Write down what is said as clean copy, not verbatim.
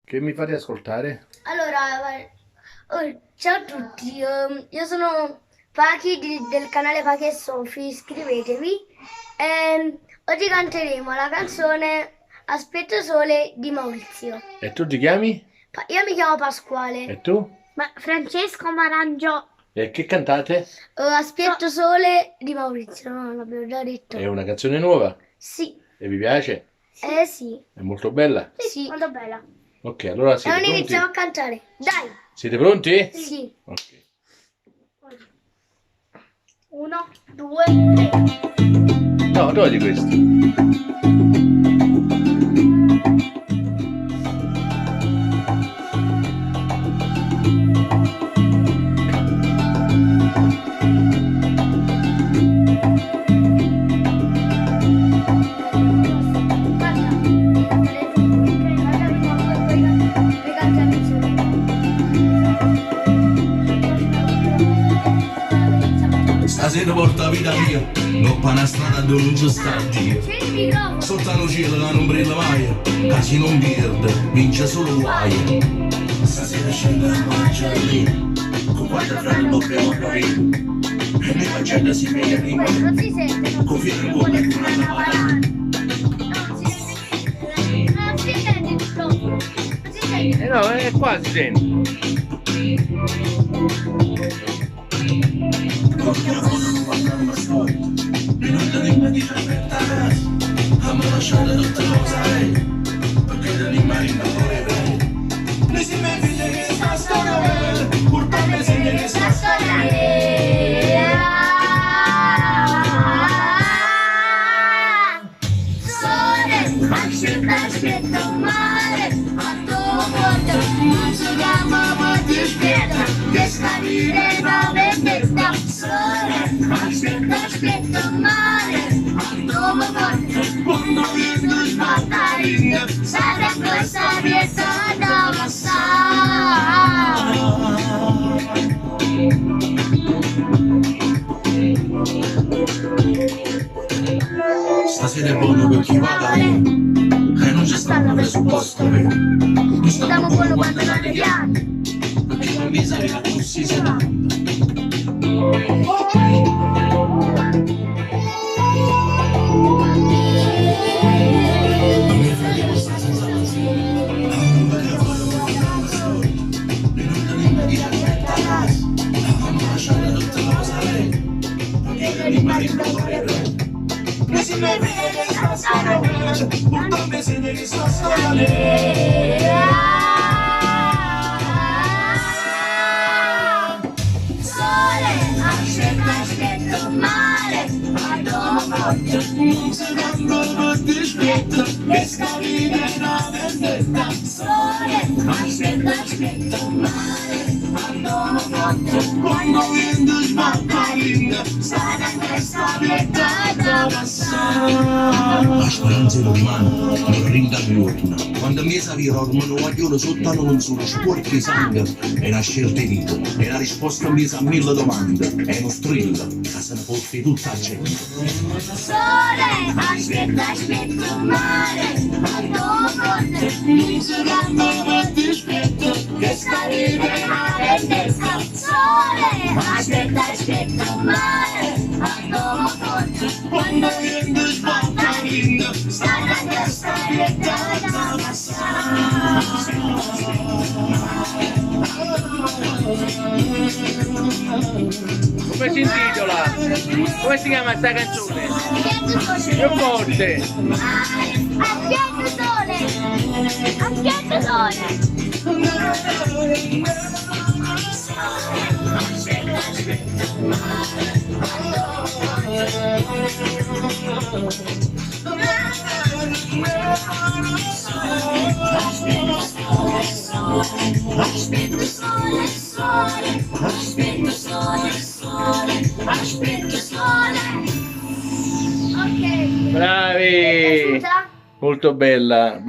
Che mi fate ascoltare? Allora, ciao a tutti, io sono Pachi del canale Pachi e Sofi, iscrivetevi. Oggi canteremo la canzone Aspetto Sole di Maurizio. E tu ti chiami? Io mi chiamo Pasquale. E tu? Francesco Marangio. E che cantate? Aspetto Sole di Maurizio, no, l'abbiamo già detto. È una canzone nuova? Sì. E vi piace? Sì. È molto bella? Sì. Molto bella. Ok, allora siete Allora pronti? iniziamo a cantare. Dai! Siete pronti? Sì. Ok. 1, 2, 3. No, togli questo. Stasera porta vita mia, non fa una strada dove non ci sta Dio. Sotto al cielo che non brilla mai, che chi non perde, vince solo guai. Stasera scende a mangiare lì, con quattro fratelli dobbiamo morire. E noi facendo si vede prima, Non si sente, non con filo in gola e con una tavolata. non si sente il microfono. Non si sente. No, è qua si sente. Con mia foto non guardare una storia, e non tenere di aspettare. Abbiamo lasciato tutte le cose a lei, perché da lì mai non vorrei. Noi si metti che sta storia, pur per me se ne sta Aspetto male, a tuo mondo non si chiama ma ti aspetta, che sta vivendo vendetta. Sole, aspetto male, a tuo mondo quando viene sbattarina, sarà questa vita da Stasera è buono per chi va da lì, e non c'è stato presupposto per. Non stiamo buono quando non le piani, perché non mi sa che la si sa. Non mi fratello sta senza pazzia, non perché la voglio guardare una storia, e non tenere di aspetta a casa, abbiamo lasciato tutte le cose a lei, perché da lì mai non vorrei. Noi si vede che sta storia, pur per me se ne sta storia. aspetto male, ma dopo Non si danno di aspetta, che sta vivendo una vendetta. Sole, aspetto male, ma dopo quando viene sbattarina, sarà questa vita da passare. la speranza è umana, non rinda giorno. Quando mi sapeva ormai un guaglione sotto non sono sporchi di sangue, è una scelta di vita, è la risposta a mille domande, è uno strillo che se ne porti tutta la gente. Sole, aspetto male, ma dopo non si chiama ti aspetta, che sta vivendo una vendetta. Sole, aspetto male, ma dopo quando viene sbattarina, sarà questa vita da Come si intitola? Come si chiama sta canzone? Più forte. Aspetto sole, aspetto sole. Aspetto sole, sole, aspetto sole, sole, aspetto sole. Ok. Bravi! Ti è piaciuta? Molto bella.